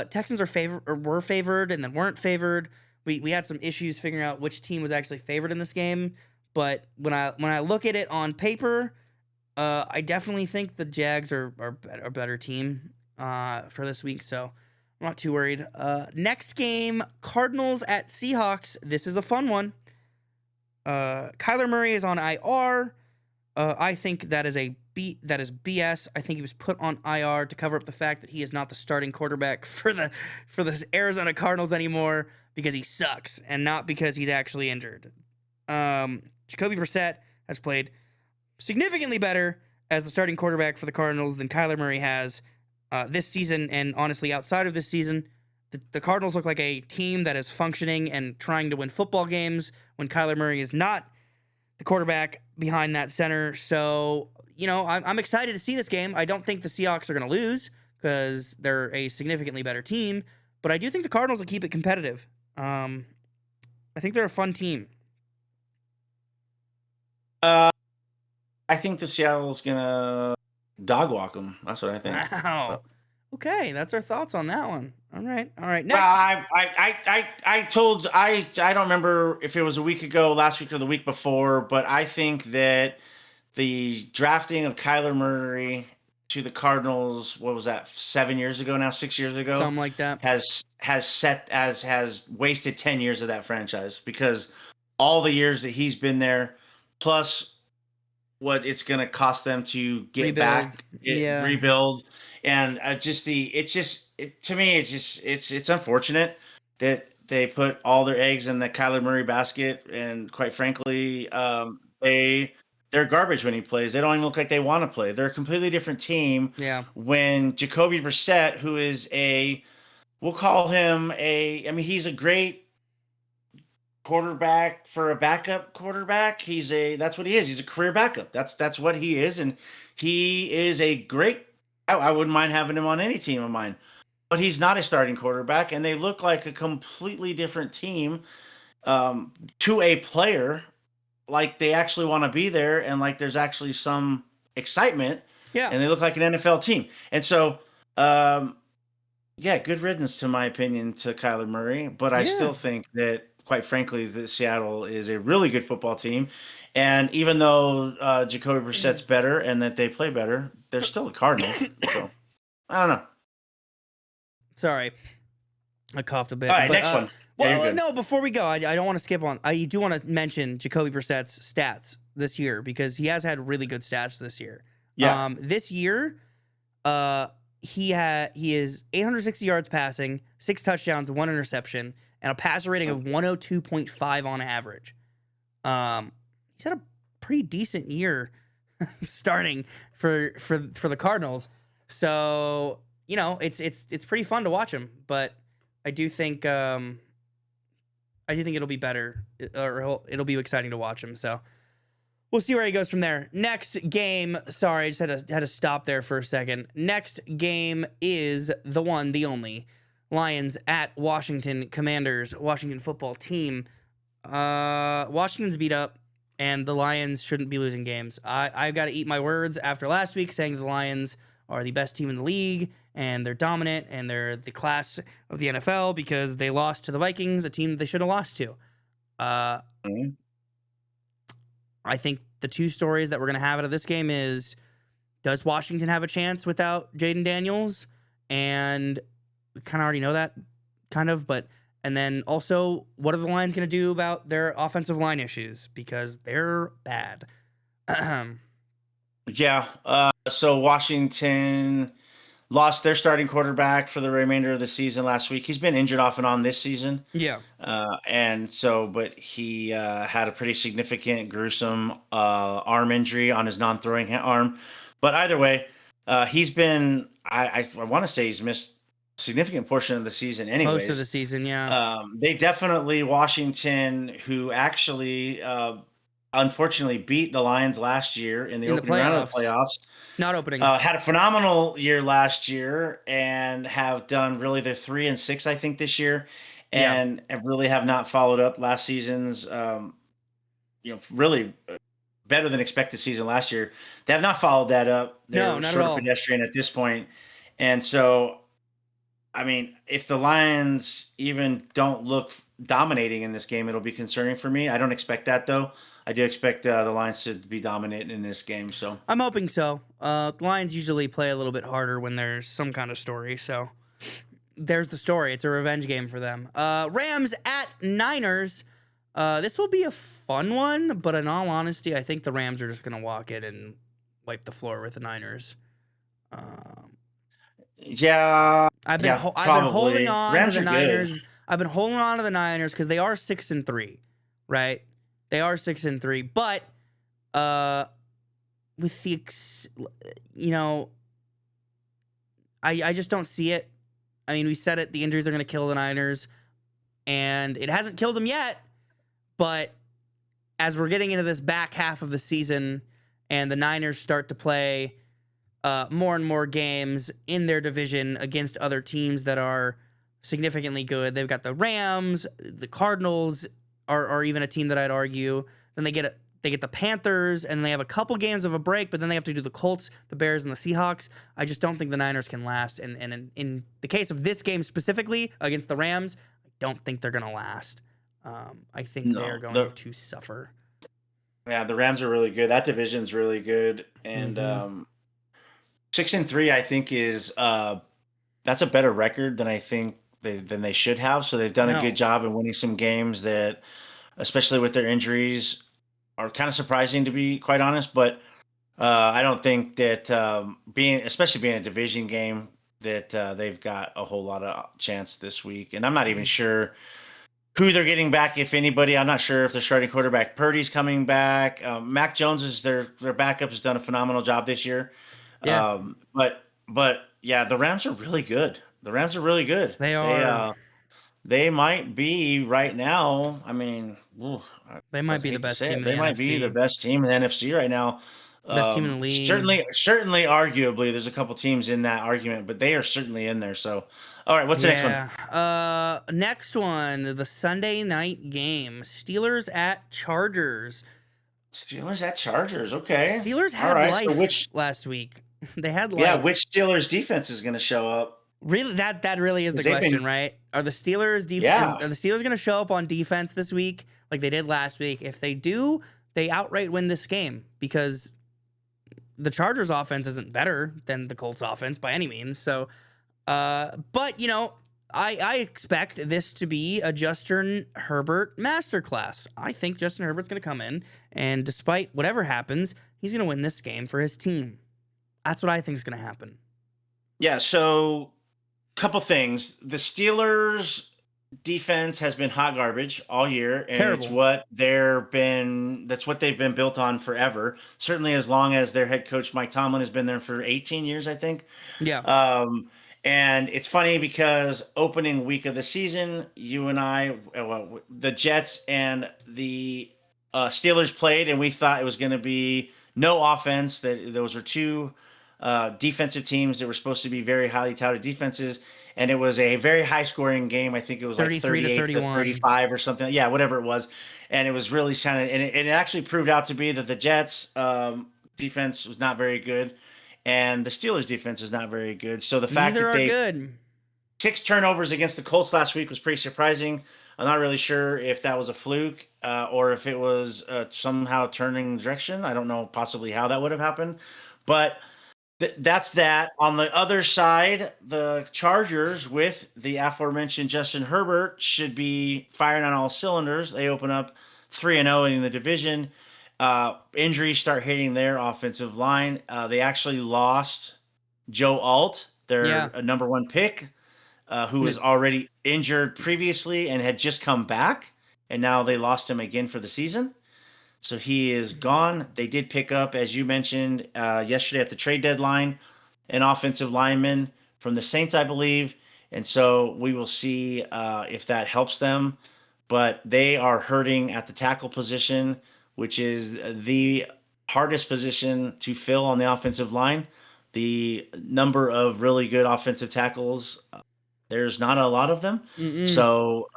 Texans were favored and then weren't favored. We had some issues figuring out which team was actually favored in this game. But when I look at it on paper, I definitely think the Jags are a better team for this week. So I'm not too worried. Next game, Cardinals at Seahawks. This is a fun one. Kyler Murray is on IR. I think that is BS. I think he was put on IR to cover up the fact that he is not the starting quarterback for the Arizona Cardinals anymore because he sucks and not because he's actually injured. Jacoby Brissett has played significantly better as the starting quarterback for the Cardinals than Kyler Murray has this season, and honestly, outside of this season, the Cardinals look like a team that is functioning and trying to win football games when Kyler Murray is not the quarterback behind that center. So, I'm excited to see this game. I don't think the Seahawks are going to lose because they're a significantly better team, but I do think the Cardinals will keep it competitive. I think they're a fun team. I think the Seattle's gonna dog walk them. That's what I think. Wow. Okay, that's our thoughts on that one. All right. Next. Well, I don't remember if it was a week ago, last week, or the week before, but I think that the drafting of Kyler Murray to the Cardinals, what was that, 7 years ago now, 6 years ago? Something like that. has wasted 10 years of that franchise because all the years that he's been there, plus what it's going to cost them to get rebuild. And to me, it's unfortunate that they put all their eggs in the Kyler Murray basket. And quite frankly, they're garbage when he plays. They don't even look like they want to play. They're a completely different team. Yeah. When Jacoby Brissett, who is we'll call him he's a great quarterback for a backup quarterback. That's what he is. He's a career backup. That's what he is, and he is a great. I wouldn't mind having him on any team of mine, but he's not a starting quarterback, and they look like a completely different team to a player. Like they actually want to be there, and like there's actually some excitement. Yeah, and they look like an NFL team, and so. Yeah, good riddance, to my opinion, to Kyler Murray. But I still think that, quite frankly, that Seattle is a really good football team. And even though Jacoby Brissett's better and that they play better, they're still the Cardinals. So, I don't know. Sorry. I coughed a bit. All right, next one. Well, no, before we go, I don't want to skip on. I do want to mention Jacoby Brissett's stats this year because he has had really good stats this year. Yeah. This year, he is 860 yards passing, 6 touchdowns, 1 interception, and a passer rating of 102.5 on average. He's had a pretty decent year starting for the Cardinals. So, it's pretty fun to watch him, but I do think it'll be better, or it'll be exciting to watch him. So we'll see where he goes from there. Next game, sorry, I just had to stop there for a second. Next game is the one, the only, Lions at Washington Commanders, Washington football team. Washington's beat up, and the Lions shouldn't be losing games. I've got to eat my words after last week saying the Lions are the best team in the league, and they're dominant, and they're the class of the NFL because they lost to the Vikings, a team they should have lost to. I think the two stories that we're going to have out of this game is, does Washington have a chance without Jaden Daniels? And we kind of already know that, and then also, what are the Lions going to do about their offensive line issues? Because they're bad. So Washington lost their starting quarterback for the remainder of the season last week. He's been injured off and on this season. Yeah. But he had a pretty significant, gruesome arm injury on his non-throwing arm. But either way, he's been, I want to say he's missed a significant portion of the season anyways. Most of the season, yeah. They definitely, Washington, who actually unfortunately beat the Lions last year in the opening round of the playoffs. Not opening. Had a phenomenal year last year and have done really, they're 3-6, I think, this year, and really have not followed up last season's, really better than expected season last year. They have not followed that up. They're not sort at of all. pedestrian at this point. And so, I mean, if the Lions even don't look dominating in this game, it'll be concerning for me. I don't expect that, though. I do expect the Lions to be dominant in this game. So I'm hoping so. The Lions usually play a little bit harder when there's some kind of story. So there's the story. It's a revenge game for them. Rams at Niners. This will be a fun one, but in all honesty, I think the Rams are just going to walk in and wipe the floor with the Niners. I've been holding on Rams to the Niners. Good. I've been holding on to the Niners because they are 6-3, right? They are 6-3, but with the I just don't see it. I mean, we said it. The injuries are going to kill the Niners, and it hasn't killed them yet. But as we're getting into this back half of the season, and the Niners start to play more and more games in their division against other teams that are significantly good, they've got the Rams, the Cardinals. Are even a team that I'd argue. Then they get the Panthers, and they have a couple games of a break, but then they have to do the Colts, the Bears, and the Seahawks. I just don't think the Niners can last. And in the case of this game specifically against the Rams, I don't think they're going to last. I think they're going to suffer. Yeah, the Rams are really good. That division's really good. And 6-3, I think, is that's a better record than I think than they should have. So they've done a good job in winning some games that, especially with their injuries, are kind of surprising, to be quite honest. But I don't think that especially being a division game, that they've got a whole lot of chance this week. And I'm not even sure who they're getting back, if anybody. I'm not sure if their starting quarterback Purdy's coming back. Mac Jones is their backup, has done a phenomenal job this year. Yeah. But yeah, the Rams are really good. The Rams are really good. They are. they might be right now. I mean, They might be I the hate to best say team it, in they the might be the NFC. best team in the NFC right now. Best team in the league. Certainly, arguably, there's a couple teams in that argument, but they are certainly in there. So, all right, what's the next one? Yeah. Next one, the Sunday night game. Steelers at Chargers. Steelers at Chargers. Okay. Steelers All had right. So life last week. They had yeah, life. which Steelers defense is going to show up? Really, that really is the 'Cause they've question, been- right? Are the Steelers Yeah. Are the Steelers going to show up on defense this week like they did last week? If they do, they outright win this game because the Chargers offense isn't better than the Colts offense by any means. So, but you know, I expect this to be a Justin Herbert masterclass. I think Justin Herbert's going to come in, and despite whatever happens, he's going to win this game for his team. That's what I think is going to happen. Yeah. So, couple things. The Steelers defense has been hot garbage all year, and Terrible. that's what they've been built on forever. Certainly, as long as their head coach Mike Tomlin has been there for 18 years, I think. Yeah. And it's funny because opening week of the season, you and I, the Jets and the Steelers played, and we thought it was going to be no offense. That those were two defensive teams that were supposed to be very highly touted defenses, and it was a very high scoring game. I think it was like 33 to 38 to 35 or something. Yeah, whatever it was. And it was really kind of, and it actually proved out to be that the Jets defense was not very good, and the Steelers defense is not very good. So the fact Neither that are good. 6 turnovers against the Colts last week was pretty surprising. I'm not really sure if that was a fluke or if it was somehow turning direction. I don't know possibly how that would have happened, but that's that. On the other side, the Chargers with the aforementioned Justin Herbert should be firing on all cylinders. They open up 3-0 in the division. Injuries start hitting their offensive line. They actually lost Joe Alt, their number 1 pick, who was already injured previously and had just come back, and now they lost him again for the season. So he is gone. They did pick up, as you mentioned yesterday at the trade deadline, an offensive lineman from the Saints, I believe. And so we will see if that helps them. But they are hurting at the tackle position, which is the hardest position to fill on the offensive line. The number of really good offensive tackles, there's not a lot of them. So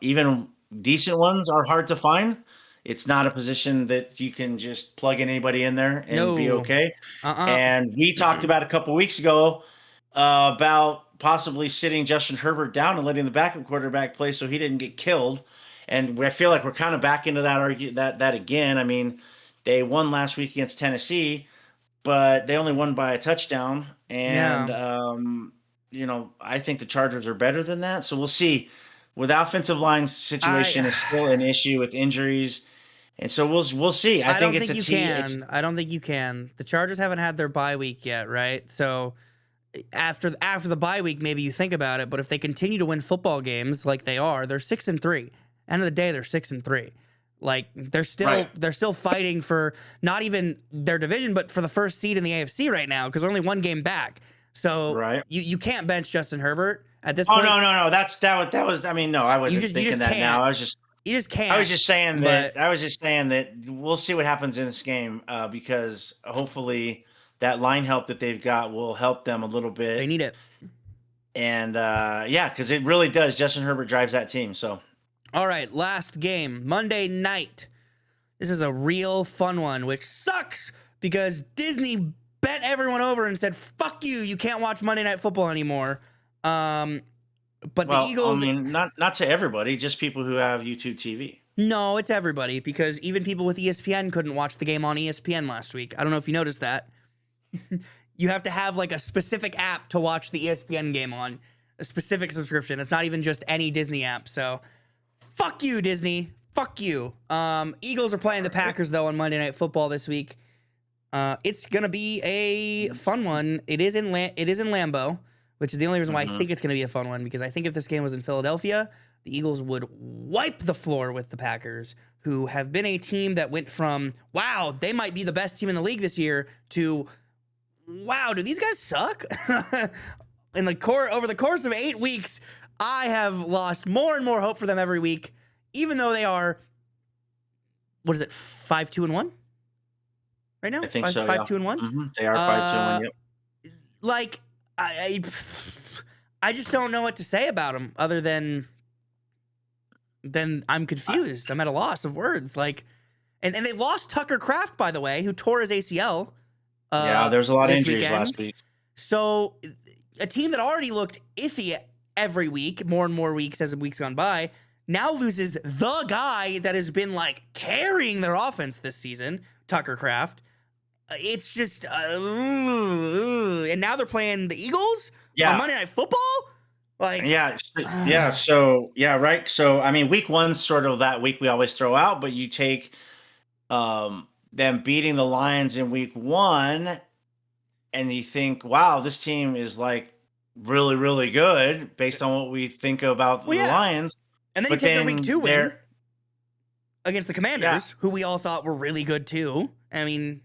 even decent ones are hard to find. It's not a position that you can just plug in anybody in there and be okay. And we talked about a couple weeks ago about possibly sitting Justin Herbert down and letting the backup quarterback play so he didn't get killed. And I feel like we're kind of back into that again. I mean, they won last week against Tennessee, but they only won by a touchdown. And you know, I think the Chargers are better than that. So we'll see. With offensive line situation is still an issue with injuries. And so we'll see. I think it's a team. I don't think you can. The Chargers haven't had their bye week yet, right? So after the bye week, maybe you think about it. But if they continue to win football games like they are, they're 6-3. End of the day, they're 6-3. Like they're still fighting for not even their division, but for the first seed in the AFC right now because they're only 1 game back. So you can't bench Justin Herbert at this point. Oh no, that was. I mean, no, I wasn't thinking that. Now You just can't. I was just saying that we'll see what happens in this game because hopefully that line help that they've got will help them a little bit. They need it. And because it really does. Justin Herbert drives that team. So, all right, last game, Monday night. This is a real fun one, which sucks because Disney bet everyone over and said, "Fuck you! You can't watch Monday Night Football anymore." But the Eagles. I mean, not to everybody, just people who have YouTube TV. No, it's everybody because even people with ESPN couldn't watch the game on ESPN last week. I don't know if you noticed that. You have to have like a specific app to watch the ESPN game on, a specific subscription. It's not even just any Disney app. So, fuck you, Disney. Fuck you. Eagles are playing the Packers though on Monday Night Football this week. It's gonna be a fun one. It is in Lambeau, which is the only reason why I think it's going to be a fun one, because I think if this game was in Philadelphia, the Eagles would wipe the floor with the Packers, who have been a team that went from, wow, they might be the best team in the league this year, to, wow, do these guys suck? Over the course of 8 weeks, I have lost more and more hope for them every week, even though they are, what is it, 5-2-1 right now? I think so. 5-2-1. They are 5-2-1. Yep. Like I just don't know what to say about them other than I'm confused. I'm at a loss of words. Like, and they lost Tucker Kraft, by the way, who tore his ACL. There's a lot of injuries weekend. last week. So a team that already looked iffy every week, more and more weeks as the weeks gone by, now loses the guy that has been like carrying their offense this season, Tucker Kraft. It's just, and now they're playing the Eagles on Monday Night Football. Like, right. So I mean, week one's sort of that week we always throw out, but you take them beating the Lions in week one, and you think, wow, this team is like really, really good based on what we think about the Lions. And then you take their week two win against the Commanders, who we all thought were really good too. I mean,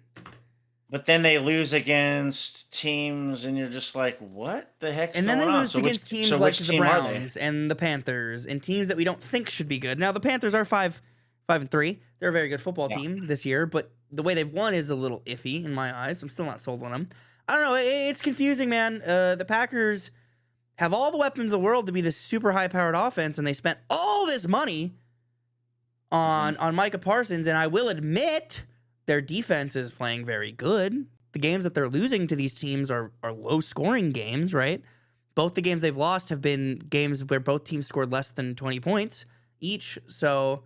but then they lose against teams, and you're just like, what the heck's going on? And then they lose against teams like the Browns and the Panthers and teams that we don't think should be good. Now, the Panthers are 5-3. They're a very good football team this year, but the way they've won is a little iffy in my eyes. I'm still not sold on them. I don't know. It's confusing, man. The Packers have all the weapons in the world to be this super high-powered offense, and they spent all this money on Micah Parsons, and I will admit their defense is playing very good. The games that they're losing to these teams are low-scoring games, right? Both the games they've lost have been games where both teams scored less than 20 points each. So,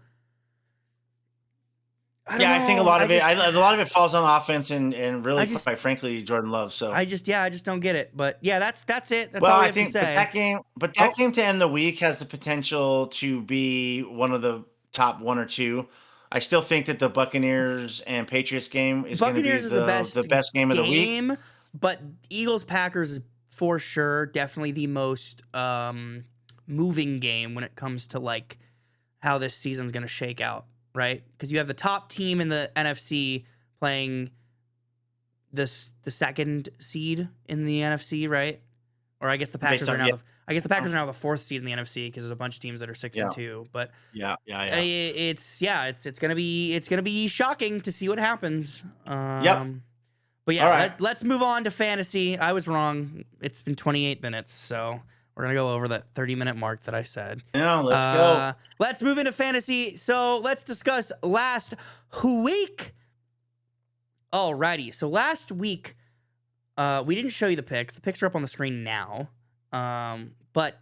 I think a lot of it falls on offense and really, quite frankly, Jordan Love. So I just don't get it. But yeah, that's it. That's all we have to say. That game to end the week has the potential to be one of the top one or two. I still think that the Buccaneers and Patriots game is going to be the best game of the week. But Eagles-Packers is for sure definitely the most moving game when it comes to like how this season's going to shake out, right? Because you have the top team in the NFC playing the second seed in the NFC, right? Or I guess the Packers are now are now the fourth seed in the NFC because there's a bunch of teams that are 6-2. But it's gonna be shocking to see what happens. But yeah, let's move on to fantasy. I was wrong. It's been 28 minutes, so we're gonna go over that 30-minute mark that I said. Yeah, let's go. Let's move into fantasy. So let's discuss last week. Alrighty, so last week we didn't show you the picks. The picks are up on the screen now. But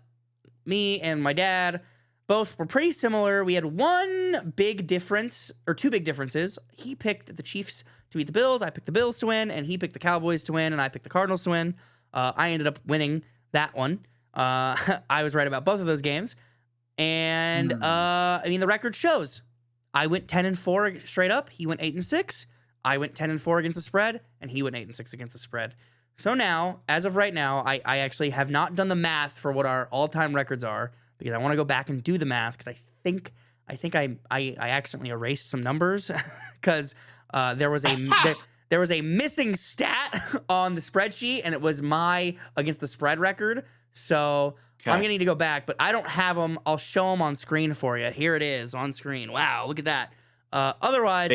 me and my dad both were pretty similar. We had one big difference, or two big differences. He picked the Chiefs to beat the Bills. I picked the Bills to win, and he picked the Cowboys to win, and I picked the Cardinals to win. I ended up winning that one. I was right about both of those games. And, I mean, the record shows. I went 10-4 straight up. He went 8-6. I went 10-4 against the spread, and he went 8-6 against the spread. So now, as of right now, I actually have not done the math for what our all-time records are because I want to go back and do the math because I think I accidentally erased some numbers because there was a missing stat on the spreadsheet and it was my against the spread record. So I'm gonna need to go back, but I don't have them. I'll show them on screen for you. Here it is on screen. Wow, look at that. Otherwise,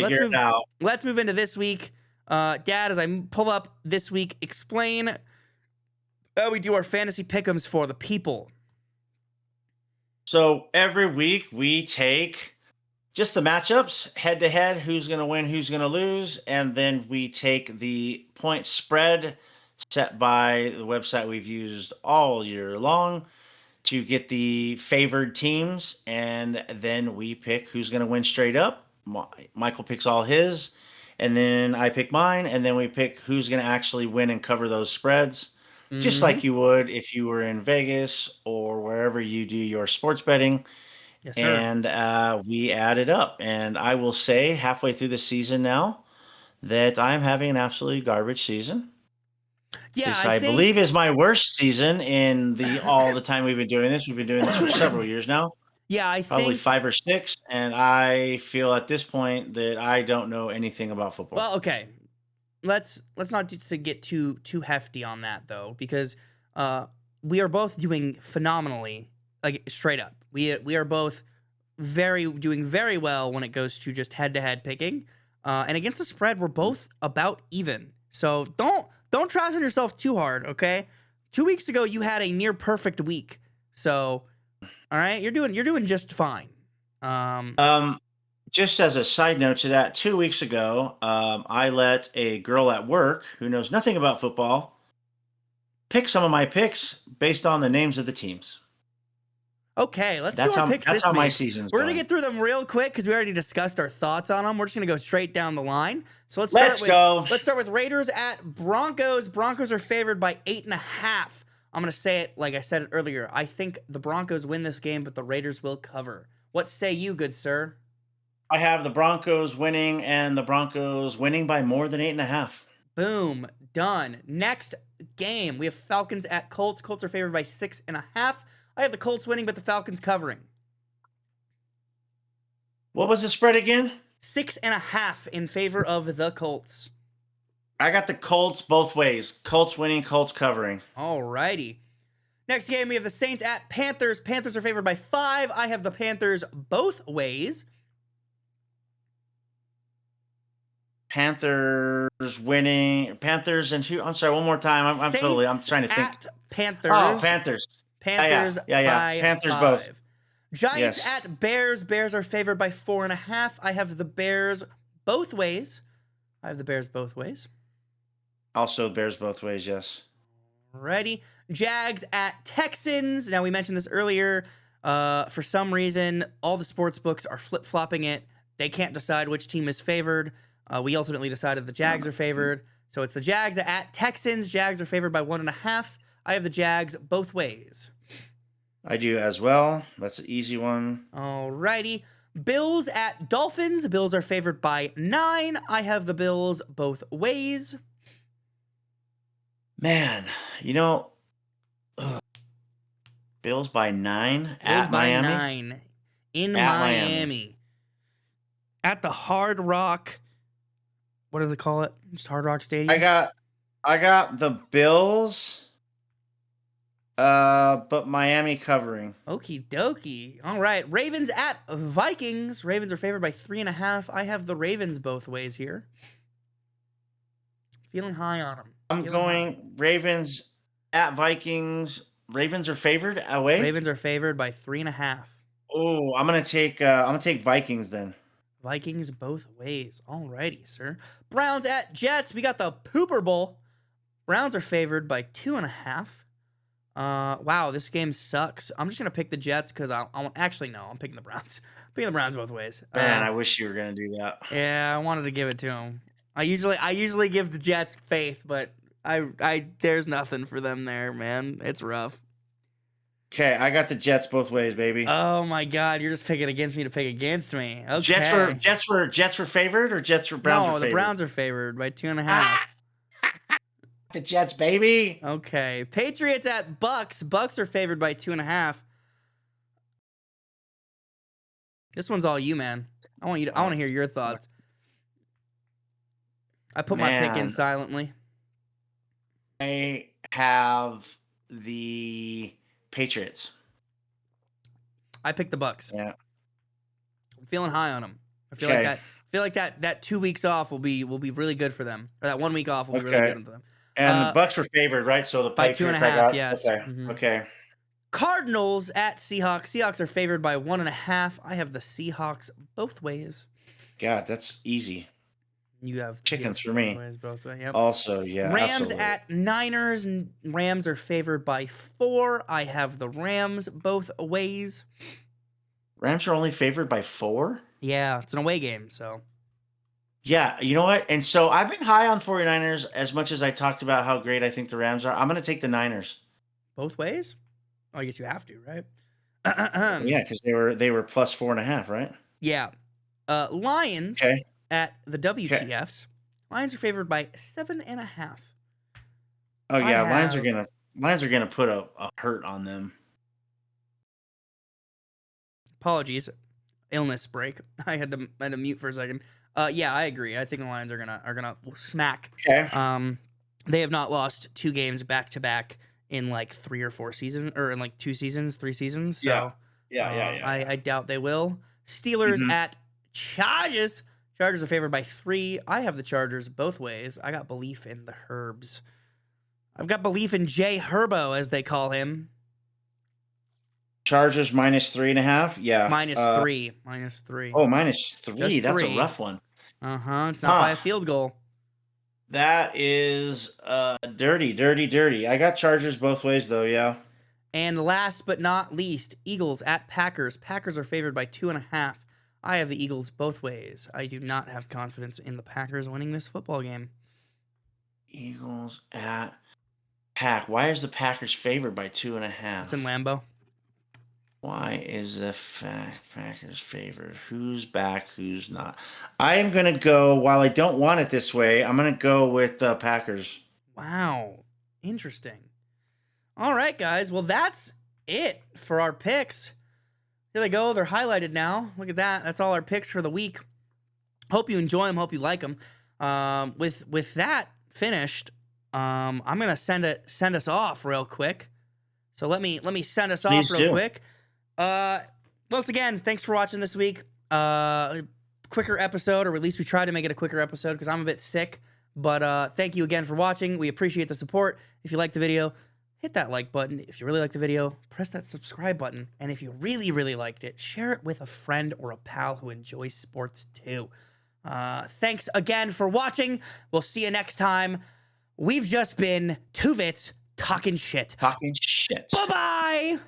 let's move into this week. Dad, as I pull up this week, explain how we do our fantasy pick'ems for the people. So every week we take just the matchups head to head, who's going to win, who's going to lose. And then we take the point spread set by the website we've used all year long to get the favored teams. And then we pick who's going to win straight up. Michael picks all his. And then I pick mine, and then we pick who's going to actually win and cover those spreads, just like you would if you were in Vegas or wherever you do your sports betting. Yes, sir. And we add it up. And I will say halfway through the season now that I'm having an absolutely garbage season. Yeah, I believe is my worst season in all the time we've been doing this. We've been doing this for several years now. Yeah, I Probably think 5 or 6, and I feel at this point that I don't know anything about football. Well, okay, let's not get too hefty on that though, because we are both doing phenomenally like straight up. We are both doing very well when it goes to just head-to-head picking. And against the spread, we're both about even. So don't trash on yourself too hard, okay? 2 weeks ago, you had a near perfect week. So, all right, you're doing just fine. Just as a side note to that, 2 weeks ago, I let a girl at work who knows nothing about football pick some of my picks based on the names of the teams. Okay, let's do our picks this week. That's how my season's We're going. going to get through them real quick because we already discussed our thoughts on them. We're just going to go straight down the line. So let's go. Let's start with Raiders at Broncos. Broncos are favored by 8.5. I'm going to say it like I said it earlier. I think the Broncos win this game, but the Raiders will cover. What say you, good sir? I have the Broncos winning, and the Broncos winning by more than 8.5. Boom. Done. Next game, we have Falcons at Colts. Colts are favored by 6.5. I have the Colts winning, but the Falcons covering. What was the spread again? 6.5 in favor of the Colts. I got the Colts both ways. Colts winning, Colts covering. Alrighty. Next game, we have the Saints at Panthers. Panthers are favored by 5. I have the Panthers both ways. Panthers winning. Panthers and who? I'm sorry, one more time. I'm trying to think. At Panthers. Oh, Panthers. Panthers by Panthers 5. both. Giants at Bears. Bears are favored by 4.5. I have the Bears both ways. Also, Bears both ways, yes. Alrighty. Jags at Texans. Now, we mentioned this earlier. For some reason, all the sports books are flip-flopping it. They can't decide which team is favored. We ultimately decided the Jags are favored. So it's the Jags at Texans. Jags are favored by 1.5. I have the Jags both ways. I do as well. That's an easy one. Alrighty. Bills at Dolphins. The Bills are favored by 9. I have the Bills both ways. Man, Bills by 9 Bills at by Miami. 9 in Miami. At the Hard Rock. What do they call it? Just Hard Rock Stadium. I got the Bills, but Miami covering. Okie dokie. All right. Ravens at Vikings. Ravens are favored by 3.5. I have the Ravens both ways here. Feeling high on them. I'm going Ravens at Vikings. Ravens are favored away. Ravens are favored by 3.5. Oh, I'm gonna take Vikings then. Vikings both ways. Alrighty, sir. Browns at Jets. We got the Pooper Bowl. Browns are favored by 2.5. Wow, this game sucks. I'm just gonna pick the Jets because I'm picking the Browns. I'm picking the Browns both ways. Man, I wish you were gonna do that. Yeah, I wanted to give it to them. I usually give the Jets faith, but I there's nothing for them there, man. It's rough. Okay, I got the Jets both ways, baby. Oh my God, you're just picking against me to pick against me. Okay. Jets were favored, or Browns were favored? No, the Browns are favored by 2.5. The Jets, baby. Okay. Patriots at Bucks. Bucks are favored by 2.5. This one's all you, man. I want to hear your thoughts. I put my pick in silently. I have the Patriots. I picked the Bucks. Yeah. I'm feeling high on them. I feel like that 2 weeks off will be really good for them. Or that 1 week off will be really good for them. And the Bucks were favored, right? So the Patriots by 2.5, yes. Okay. Mm-hmm. Okay. Cardinals at Seahawks. Seahawks are favored by 1.5. I have the Seahawks both ways. God, that's easy. You have chickens for me. Both ways. Yep. Also, yeah. Rams absolutely. at Niners. Rams are favored by 4. I have the Rams both ways. Rams are only favored by 4? Yeah, it's an away game, so. Yeah, you know what? And so I've been high on 49ers as much as I talked about how great I think the Rams are. I'm going to take the Niners. Both ways? Oh, I guess you have to, right? Yeah, because they were plus 4.5, right? Yeah. Lions at the WTFs. Lions are favored by 7.5. Oh yeah, Lions are gonna put a hurt on them. Apologies, illness break. I had to mute for a second. Yeah, I agree. I think the Lions are gonna smack. Okay. They have not lost 2 games back to back in like 3 or 4 seasons, or in like 2 seasons, 3 seasons. So I doubt they will. Steelers at Chargers. Chargers are favored by 3. I have the Chargers both ways. I got belief in the Herbs. I've got belief in Jay Herbo, as they call him. Chargers -3.5. Yeah. -3. -3. Oh, -3. Just That's 3. a rough one. It's not by a field goal. That is dirty. I got Chargers both ways, though, yeah. And last but not least, Eagles at Packers. Packers are favored by 2.5. I have the Eagles both ways. I do not have confidence in the Packers winning this football game. Eagles at Pack. Why is the Packers favored by 2.5? It's in Lambeau. Why is the Packers favored? Who's back? Who's not? I am going to go, while I don't want it this way, I'm going to go with the Packers. Wow. Interesting. All right, guys. Well, that's it for our picks. Here they go. They're highlighted now. Look at that. That's all our picks for the week. Hope you enjoy them. Hope you like them. With that finished, I'm going to send us off real quick. So let me send us off real quick. Once again, thanks for watching this week. Quicker episode, or at least we tried to make it a quicker episode because I'm a bit sick. But thank you again for watching. We appreciate the support. If you liked the video, hit that like button. If you really like the video, press that subscribe button. And if you really, really liked it, share it with a friend or a pal who enjoys sports too. Thanks again for watching. We'll see you next time. We've just been 2 Vits talking shit. Talking shit. Bye-bye.